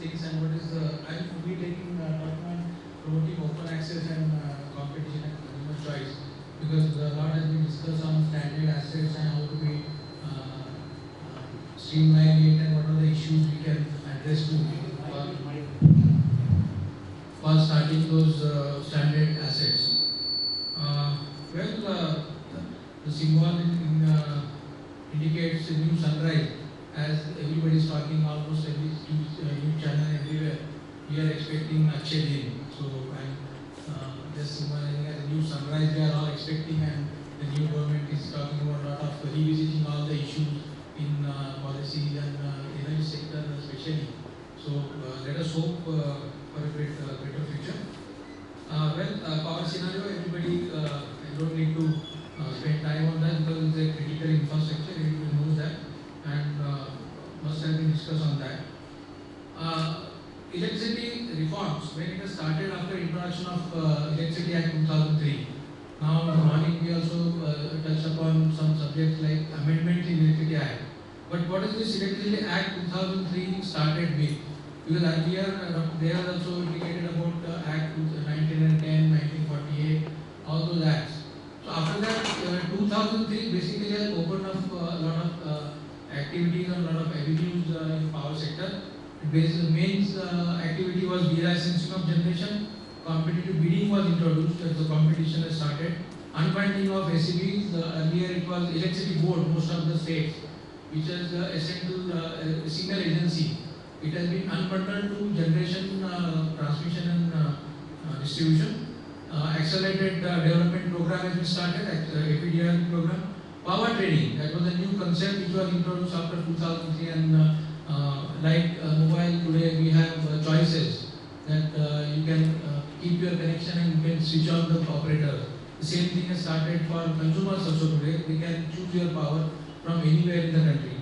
things and what is the, I will be taking talking on promoting open access and competition and consumer choice, because a lot has been discussed on standard assets and how to be streamline it and what are the issues we can address to for starting those standard assets. The symbol indicates a new sunrise, as everybody is talking almost every new channel everywhere. We are expecting Akshay Din. So I'm just symbolizing as a new sunrise we are all expecting, and the new government is talking about a lot of revisiting all the issues in policies and energy sector especially. So let us hope for a better future. Power scenario, everybody, I don't need to spend time on that because it's a critical infrastructure, everybody knows that, and must have been discussed on that. Electricity reforms, when it has started after introduction of Electricity Act 2003. Now in the morning we also touched upon some subjects like amendment in Electricity Act. But what is this Electricity Act 2003 started with? Because earlier they are also indicated about Act 1910, 1948, all those acts. So after that, 2003 basically has opened up a lot of activities and a lot of avenues in power sector. The main activity was de-licensing of generation, competitive bidding was introduced as the competition has started, unbundling of SEBs, earlier it was electricity board, most of the states, which is a single agency. It has been unbundled to generation, transmission and distribution. Accelerated development program has been started, APDR program. Power trading, that was a new concept which was introduced after 2003, and like mobile today we have choices that you can keep your connection and you can switch on the operator. The same thing has started for consumers also today. They can choose your power from anywhere in the country.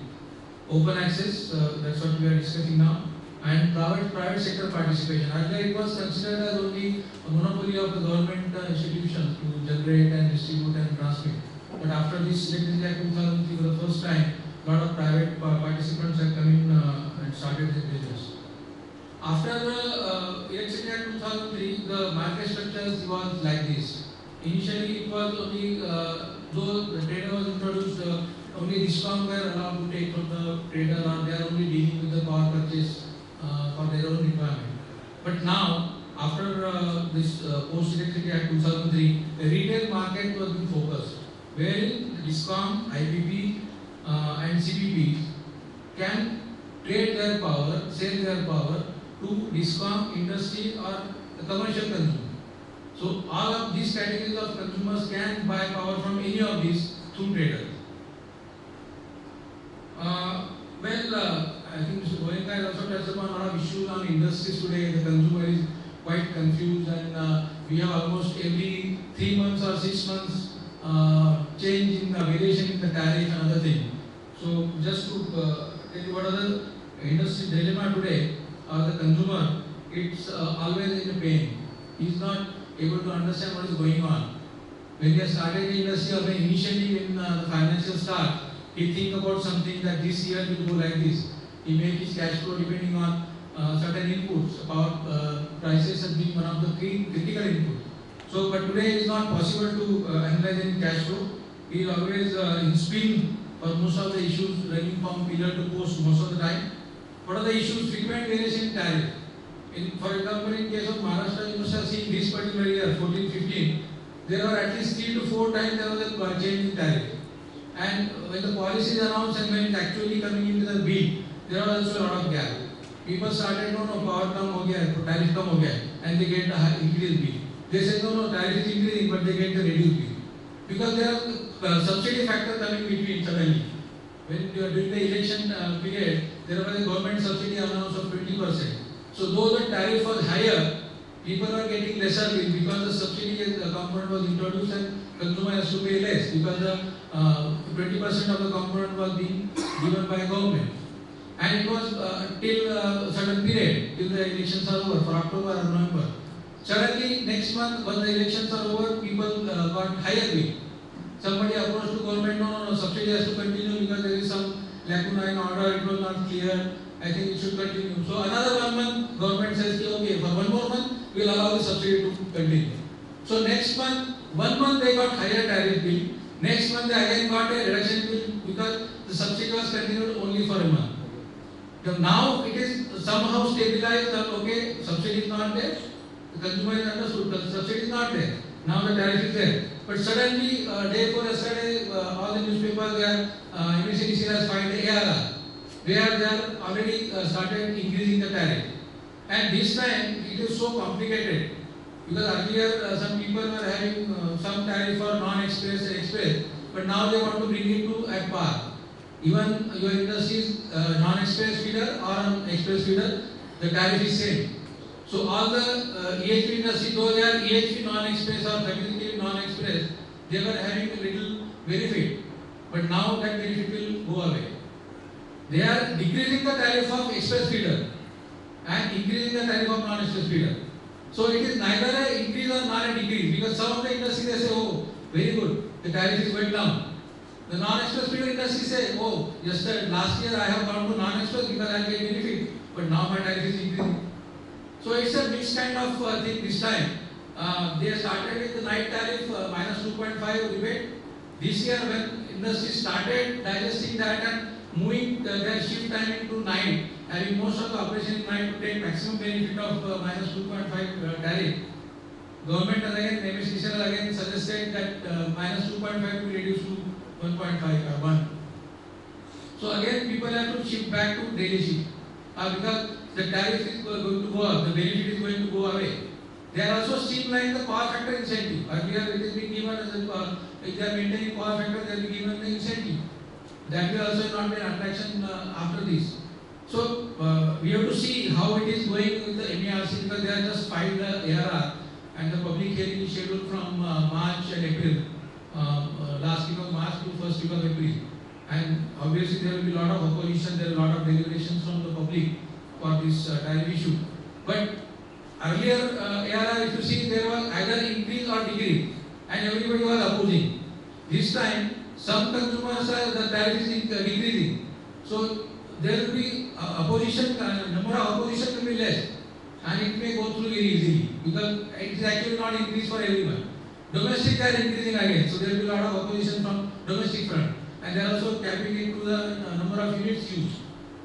Open access, that's what we are discussing now. And private sector participation. Earlier it was considered as only a monopoly of the government institutions to generate and distribute and transmit. But after this Electricity Act 2003, for the first time, a lot of private participants have come in and started this business. After the Electricity Act 2003, the market structures was like this. Initially, it was only, though the trader was introduced, only DISCOM were allowed to take from the trader, or they are only dealing with the power purchase for their own requirement. But now, after this post-Electricity Act 2003, the retail market was being focused, wherein DISCOM, IPP and CPPs can trade their power, sell their power to DISCOM, industry or the commercial consumer. So all of these categories of consumers can buy power from any of these through traders. I think Mr. Goenka has also touched upon a lot of issues on industries today. The consumer is quite confused, and we have almost every 3 months or 6 months change in the variation in the tariff and other thing. So just to tell you what are the industry dilemma today, the consumer, it's always in a pain. He is not able to understand what is going on. When he has started the industry, or when initially when the financial start, he think about something that this year will go like this. He make his cash flow depending on certain inputs. Power prices has been one of the critical inputs. So, but today it is not possible to analyze any cash flow. He is always in spin for most of the issues, running from pillar to post most of the time. What are the issues? Frequent variation in tariff. For example, in case of Maharashtra, you must have seen this particular year, 14-15, there were at least 3 to 4 times there was a change in tariff. And when the policy is announced and when it actually coming into the bill, there was also a lot of gap. People started, no, power come ho gaya, tariff come ho gaya, and they get the increased bill. They say, no, tariff is increasing, but they get the reduced bill. Because there are subsidy factor coming between suddenly. When you are doing the election period, there was a government subsidy announced of 20%. So though the tariff was higher, people are getting lesser bill because the subsidy component was introduced and consumer has to pay less because the 20% of the component was being given by government. And it was till a certain period, till the elections are over, for October or November. Suddenly, next month, when the elections are over, people got higher bill. Somebody approached to government, no, subsidy has to continue because there is some lacuna in order, it was not clear. I think it should continue. So another 1 month, government says, okay, for 1 more month, we will allow the subsidy to continue. So next month, 1 month they got higher tariff bill. Next month they again got a reduction bill because the subsidy was continued only for a month. So now it is somehow stabilized that okay, subsidy is not there. The consumer is understood that the subsidy is not there. Now the tariff is there. But suddenly, day before yesterday, all the newspapers were MSEDCL has filed the ARR, where they have already started increasing the tariff. And this time it is so complicated because earlier some people were having some tariff for non-express and express, but now they want to bring it to at par. Even your industry's non-express feeder or express feeder, the tariff is same. So all the EHV industry, though they are EHV non-express or communicative non-express, they were having a little benefit, but now that benefit will go away. They are decreasing the tariff of express feeder and increasing the tariff of non-express feeder. So it is neither an increase or not a decrease, because some of the industry they say, oh, very good, the tariff is went down. The non-express feeder industry say, oh, just last year I have gone to non-express because I get benefit, but now my tariff is increasing. So it's a mixed kind of thing this time. They started with the night tariff minus 2.5 rebate. This year when industry started digesting that and moving their shift time into night, having most of the operation in night to take maximum benefit of minus 2.5 tariff. Government again, MSEDCL again suggested that minus 2.5 will reduce to 1.5 or 1. So again people have to shift back to daily shift because the tariff is going to go up, the benefit is going to go away. They are also streamlining the power factor incentive. Earlier it has been given as a, if they are maintaining power factor, they will be given the incentive. That will also not be an attraction after this. So we have to see how it is going with the MERC because they are just filed the ARR and the public hearing is scheduled from March and April. Last week of March to first week of April. And obviously there will be a lot of opposition, there are a lot of deliberations from the public for this tariff issue. But earlier ARR, if you see, there was either increase or decrease and everybody was opposing. This time some consumers are, the tariff is decreasing. So there will be opposition, number of opposition will be less and it may go through very easily because it is actually not increased for everyone. Domestic they are increasing again, so there will be a lot of opposition from domestic front and they are also tapping into the number of units used.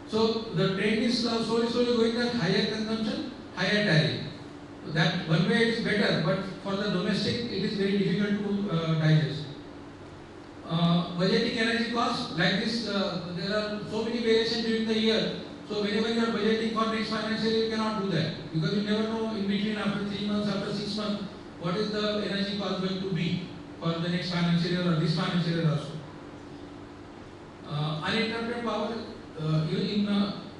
So the trend is slowly going at higher consumption, higher tariff. That one way it is better, but for the domestic it is very difficult to digest. Budgeting energy costs, like this, there are so many variations during the year. So whenever you are budgeting for next financial year, you cannot do that because you never know in between after 3 months, after 6 months, what is the energy cost going to be for the next financial year or this financial year also. Uninterrupted power,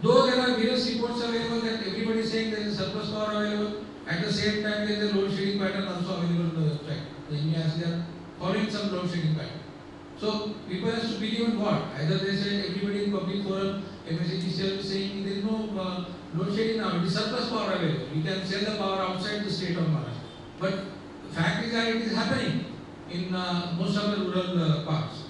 though there are various reports available that everybody is saying there is surplus power available, at the same time there is a load shedding pattern also available on the website. The MERC they are following some load shedding pattern. So people have to believe in what? Either they say everybody in public forum, MSEDCL is saying there is no load shedding now, it is surplus power available. We can sell the power outside the state of Maharashtra. But the fact is that it is happening in most of the rural parts.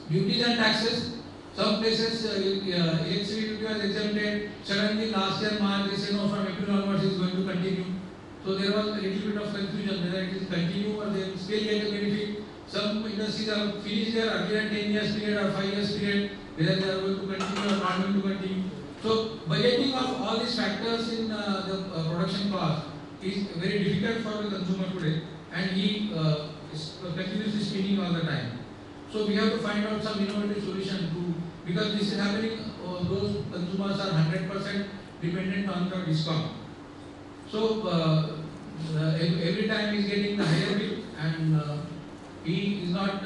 Duties and taxes, some places electricity duty was exempted. Suddenly last year March they said no, from April onwards it is going to continue. So there was a little bit of confusion whether it is continue or they will still get a benefit. Some industries have finished their earlier 10 years period or 5 years period, whether they are going to continue or not going to continue. So budgeting of all these factors in the production cost is very difficult for the consumer today, and he is continuously spending all the time. So we have to find out some innovative solution to, because this is happening, those consumers are 100% dependent on the discount. So every time he is getting the higher bill and he is not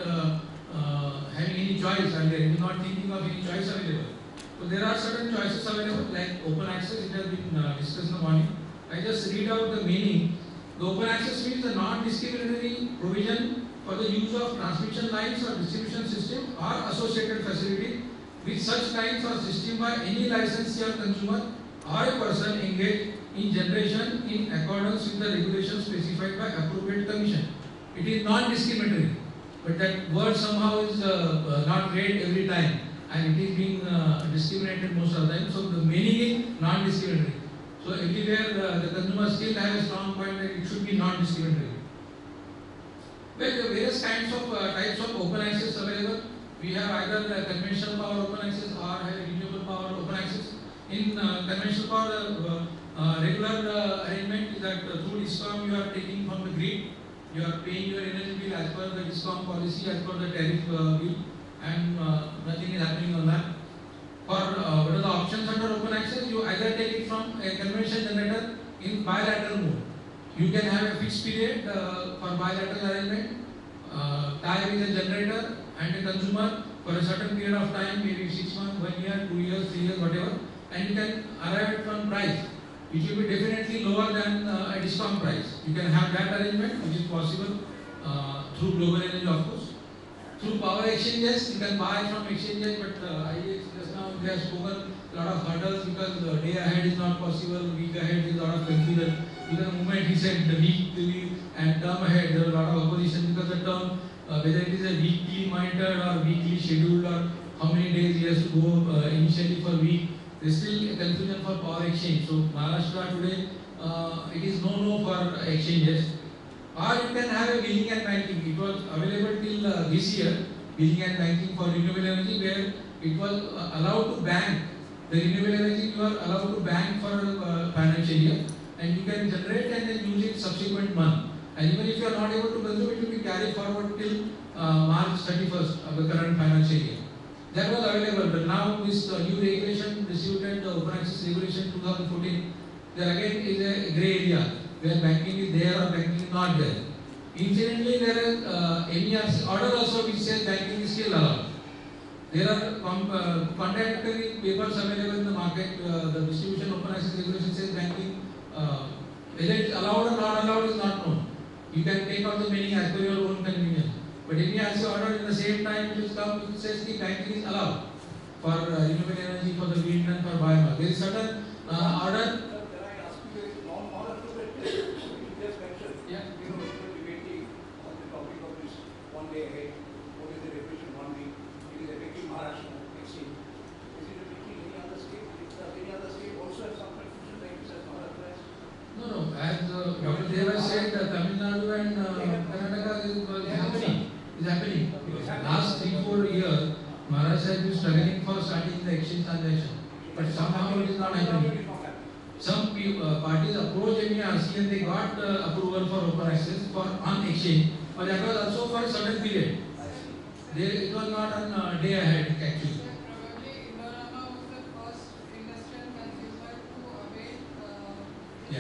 having any choice earlier, he is not thinking of any choice available. So there are certain choices available like open access, it has been discussed in the morning. I just read out the meaning. The open access means the non-discriminatory provision for the use of transmission lines or distribution system or associated facility with such lines or system by any licensee or consumer or a person engaged in generation in accordance with the regulations specified by appropriate commission. It is non-discriminatory, but that word somehow is not read every time and it is being discriminated most of the time. So the meaning is non-discriminatory. So everywhere the consumer still has a strong point that it should be non-discriminatory. Well, there are various kinds of types of open access available. We have either the conventional power open access or renewable power open access. In conventional power, regular arrangement is that through DISCOM you are taking from the grid, you are paying your energy bill as per the DISCOM policy, as per the tariff bill, and nothing is happening on that. For what are the options under open access? You either take it from a conventional generator in bilateral mode. You can have a fixed period for bilateral arrangement, tie with a generator and a consumer for a certain period of time, maybe 6 months, 1 year, 2 years, 3 years, whatever, and you can arrive at one price, which will be definitely lower than a DISCOM price. You can have that arrangement, which is possible through Global Energy, of course. Through power exchanges, you can buy from exchanges, but IEX just now they have spoken a lot of hurdles because the day ahead is not possible, week ahead is a lot of confusion. Even the moment he said the weekly and term ahead, there are a lot of opposition because the term, whether it is a weekly monitored or weekly scheduled or how many days he has to go initially for week, there is still a confusion for power exchange. So Maharashtra today, it is no for exchanges. Or you can have a billing and banking. It was available till this year, billing and banking for renewable energy, where it was allowed to bank. The renewable energy you are allowed to bank for financial year, and you can generate and then use it subsequent month. And even if you are not able to consume, it will be carried forward till March 31st of the current financial year. That was available, but now this new regulation, distributed open access regulation 2014, there again is a grey area where banking is there or banking is not there. Incidentally, there is MERC order also which says banking is still allowed. There are contradictory papers available in the market. The distribution open access regulation says banking, whether it's allowed or not allowed is not known. You can take out the meaning as per your own convenience. But MERC order in the same time it will come, it says the banking is allowed for renewable energy, for the wind and for biomass. There is certain order. As Dr. Deva said, Tamil Nadu and Karnataka is happening. Last 3-4 years, Maharashtra has been struggling for starting the exchange transaction, but somehow it is not happening. Some parties approached MERC and they got approval for open access for on exchange, but that was also for a certain period. It was not on day ahead actually. Yeah.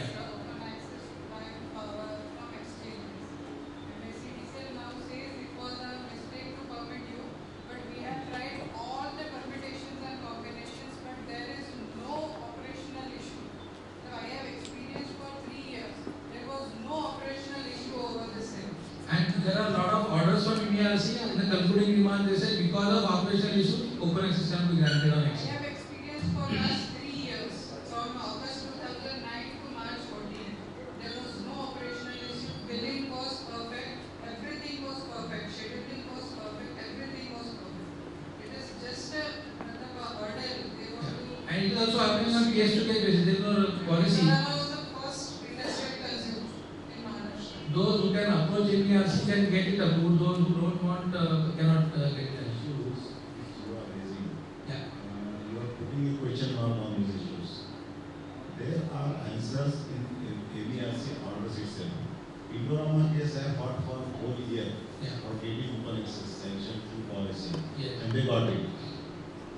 There are a lot of orders from MERC and in the concluding demand they said because of operational issues, open access can be granted on exchange. I have experience for last 3 years, from August 2009 to March 14. There was no operational issue, billing was perfect, everything was perfect, scheduling was perfect, everything was perfect. It is just a hurdle they want to... And it is also happening on case-to-case basis, there is no policy. Those who can approach MERC can get it approved, those who don't want cannot get it. Issues you are raising, Yeah. you are putting a question mark on these issues. There are answers in MERC orders itself. Indorama case I fought for whole year for getting open access sanction through policy, and they got it.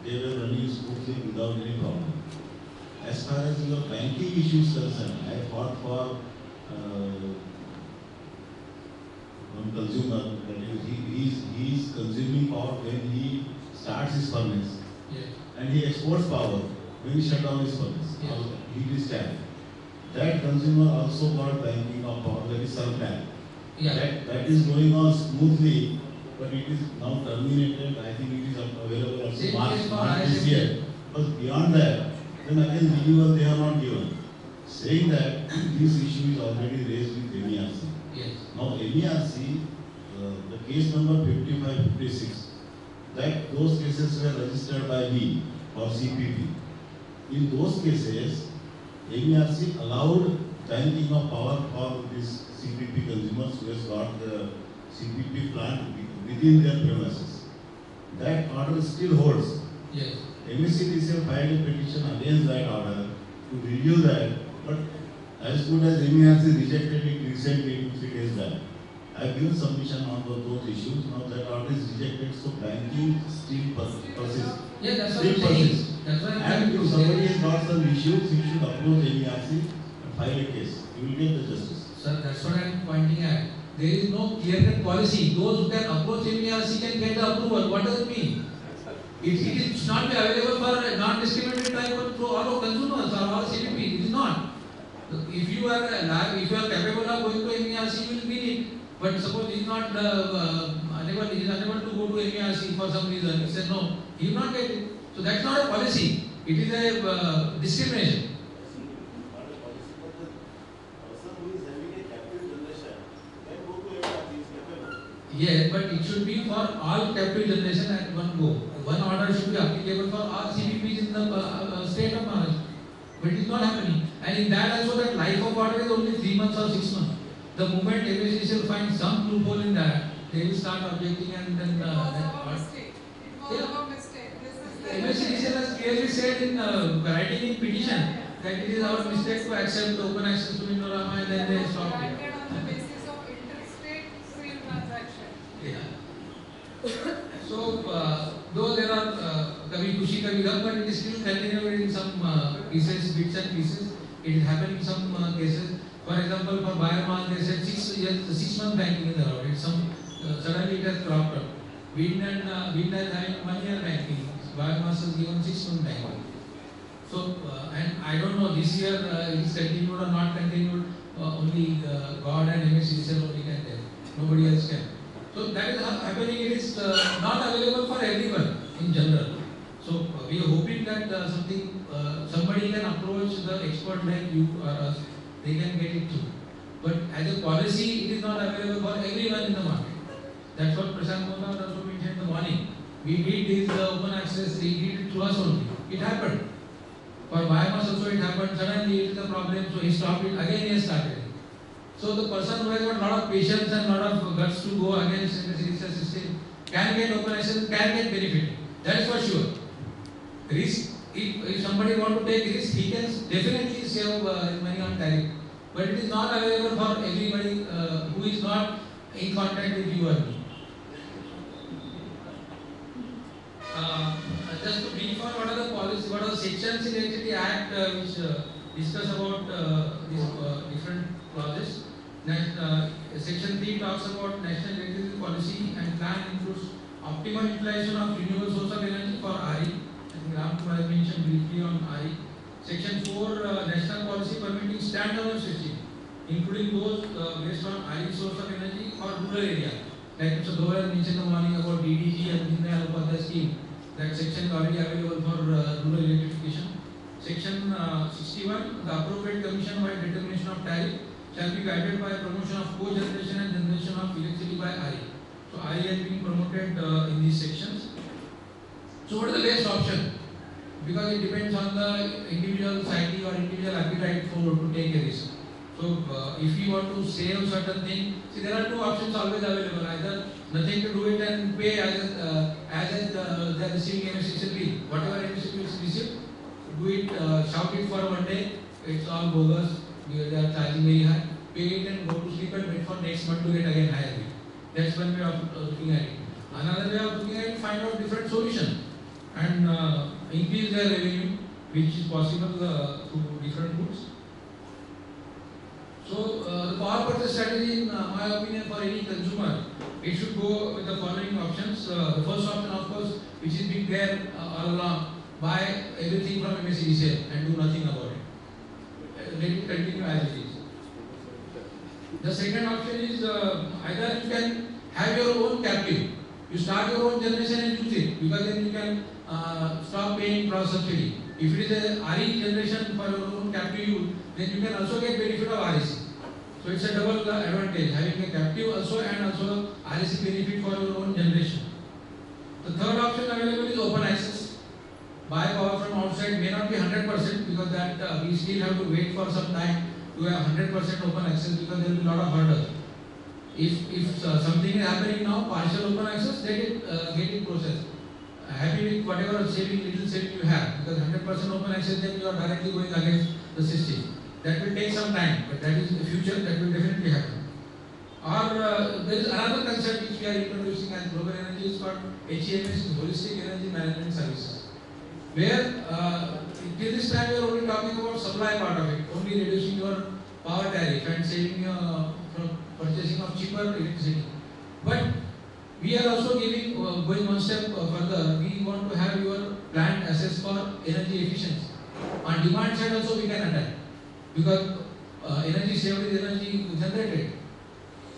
They were running smoothly without any problem. As far as your banking issues concerned, I fought for one consumer, that is, he is consuming power when he starts his furnace, and he exports power when he shuts down his furnace. He is tapped. That consumer also got banking of power, that is surplus. That is going on smoothly, but it is now terminated. I think it is available also March this year. But beyond that, then again renewal they have not given, saying that this issue is already raised with MERC. Now MERC, the case number 5556, that those cases were registered by me or CPP. In those cases, MERC allowed banking of power for these CPP consumers who has got the CPP plant within their premises. That order still holds. Yes. MSCDCL filed a petition against that order to review that, but as good as MERC rejected it recently, 2-3 days back. I have given submission on those issues. Now that order is rejected, so banking still persists. Yeah, that's what I'm saying. That's why And if somebody has got some issues, he should approach MERC and file a case. He will get the justice. Sir, that's what I'm pointing at. There is no clear-cut policy. Those who can approach MERC can get the approval. What does it mean? It should not be available for non-discriminatory type of all consumers or all CPP. It is not. If you are capable of going to MERC, you will win it. But suppose he is not unable to go to MERC for some reason. He says no, he will not get it. So that's not a policy. It is a discrimination. Yes, but it should be for all captive generation at one go. One order should be applicable for all CPPs in the state of Maharashtra. But it is not happening. And in that also, that life of order is only 3 months or 6 months. The moment MSCDCL find some loophole in that, they will start objecting and then. It was our mistake. MSCDCL has clearly said in writing in petition that it is our mistake to accept the open access to Indorama and then they stop it. Granted on the basis of interstate sale transaction. Yeah. So, though there are Kabhi Khushi Kabhi Gham, but it is still continuing in some pieces, bits and pieces. It is happening in some cases. For example, for biomass, they said 6 month banking is allowed. It's suddenly it has cropped up. Wind is having 1 year banking. Biomass is given 6 month banking. So, and I don't know this year it is continued or not continued. Only God and MSCDCL only can tell. Nobody else can. So that is happening. It is not available for everyone in general. So we are hoping that somebody can approach the expert like you or us. They can get it through. But as a policy, it is not available for everyone in the market. That's what Prashant Mohan also mentioned in the morning. We did this open access, he did it through us only. It happened. For biomass also it happened. Suddenly it is a problem, so he stopped it. Again he has started it. So the person who has got a lot of patience and a lot of guts to go against the system can get open access, can get benefit. That is for sure. Risk, if somebody want to take risk, he can definitely save money on tariff. But it is not available for everybody who is not in contact with you or me. Just to brief on what are the policies, what are the sections in Electricity Act which discuss about these different clauses. Section 3 talks about national electricity policy and plan includes optimal utilization of renewable source of energy for RE. I think Ram Kumar has mentioned briefly on RE. Section 4 national policy permitting standalone system, including those based on RE source of energy for rural area. Like Mr. Dover has mentioned in the morning about DDG and Deen Dayal Upadhyay scheme. That section is already available for rural electrification. Section 61, the appropriate commission by determination of tariff shall be guided by promotion of co-generation and generation of electricity by RE. So RE has been promoted in these sections. So what is the best option? Because it depends on the individual psyche or individual appetite to take a risk. So if you want to save certain thing, see there are two options always available. Either nothing to do it and pay as they are receiving MSCDCL bill. Whatever MSCDCL is received, do it, shout it for 1 day. It's all bogus. They are charging very high. Pay it and go to sleep and wait for next month to get again higher bill. That's one way of looking at it. Another way of looking at it, find out different solution and increase their revenue, which is possible through different routes. So the power purchase strategy, in my opinion, for any consumer, it should go with the following options. The first option, of course, which is been there all along, buy everything from MSCDCL and do nothing about it. Let it continue as it is. The second option is either you can have your own captive. You start your own generation and use it, because then you can stop paying cross subsidy. If it is a RE generation for your own captive use, then you can also get benefit of REC. So it's a double advantage, having a captive also and also REC benefit for your own generation. The third option available is open access. buy power from outside may not be 100% because that we still have to wait for some time to have 100% open access because there will be a lot of hurdles. If something is happening now, partial open access, get it processed. Happy with whatever little saving you have, because 100% open access, then you are directly going against the system. That will take some time, but that is the future, that will definitely happen. Or there is another concept which we are introducing as global energy is called HEMS, Holistic Energy Management Services, where till this time we are only talking about supply part of it, only reducing your power tariff and saving from purchasing of cheaper electricity. But we are also giving, going one step further, we want to have your plant assessed for energy efficiency. On demand side also we can attack, because energy saved is energy generated.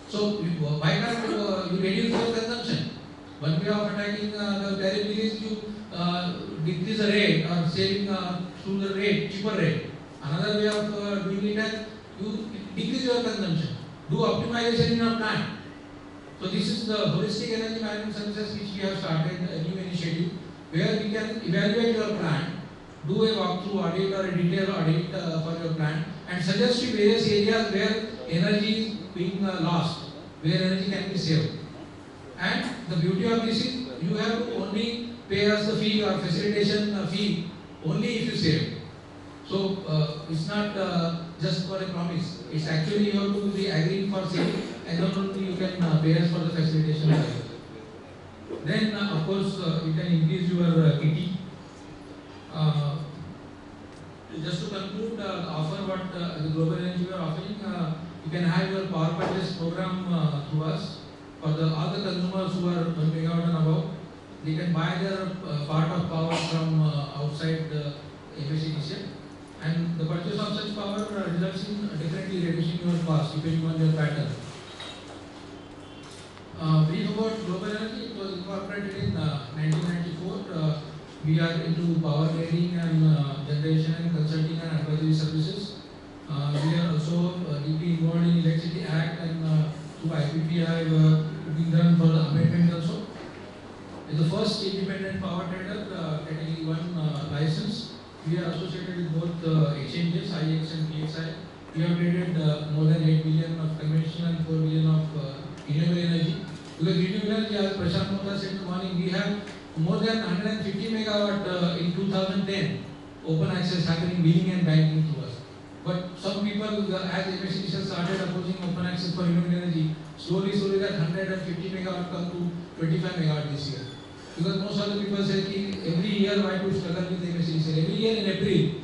So why can't you reduce your consumption? One way of attacking the tariff bill is you decrease the rate or saving through the rate, cheaper rate. Another way of doing it is you decrease your consumption, do optimization in your plant. So this is the holistic energy management services which we have started, a new initiative where we can evaluate your plant, do a walkthrough audit or a detailed audit for your plant, and suggest you various areas where energy is being lost, where energy can be saved. And the beauty of this is you have to only pay us the fee or facilitation fee only if you save. So it's not just for a promise. It's actually you have to be agreeing for saving, and not only you can pay us for the facilitation. Then of course you can increase your KT. Just to conclude, the offer what the global energy we are offering, you can have your power purchase program through us. For all the consumers who are 1 megawatt and above, they can buy their part of power from outside the MSEDCL, and the purchase of such power results in definitely reducing your cost depending on your pattern. Brief about global energy, it was incorporated in 1994. We are into power trading and generation and consulting and advisory services. We are also deeply involved in Electricity Act, and through IPP I have been done for the amendment also. As the first independent power trader, category 1 license, we are associated with both exchanges, IEX and PXI. We have traded more than 8 billion of conventional and 4 billion of renewable energy. Because renewable energy, as Prashant Mota said in the morning, we have more than 150 megawatt in 2010 open access happening, billing and banking to us. But some people, as MSEDCL started opposing open access for renewable energy, slowly that 150 megawatt come to 25 megawatt this year. Because most of the people say every year why to struggle with MSEDCL. Every year in April,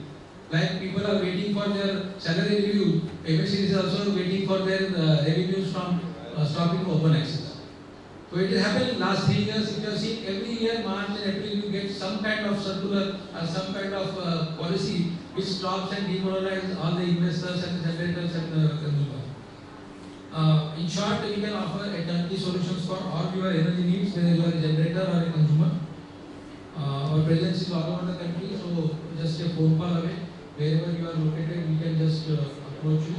like people are waiting for their salary review, MSEDCL is also waiting for their revenues from stopping open access. So it is happening last 3 years. If you have seen every year, March and April, you get some kind of circular or some kind of policy which stops and demoralizes all the investors and the generators and the consumers. In short, we can offer a turnkey solutions for all your energy needs, whether you are a generator or a consumer. Our presence is all over the country, so just a phone call away. Wherever you are located, we can just approach you.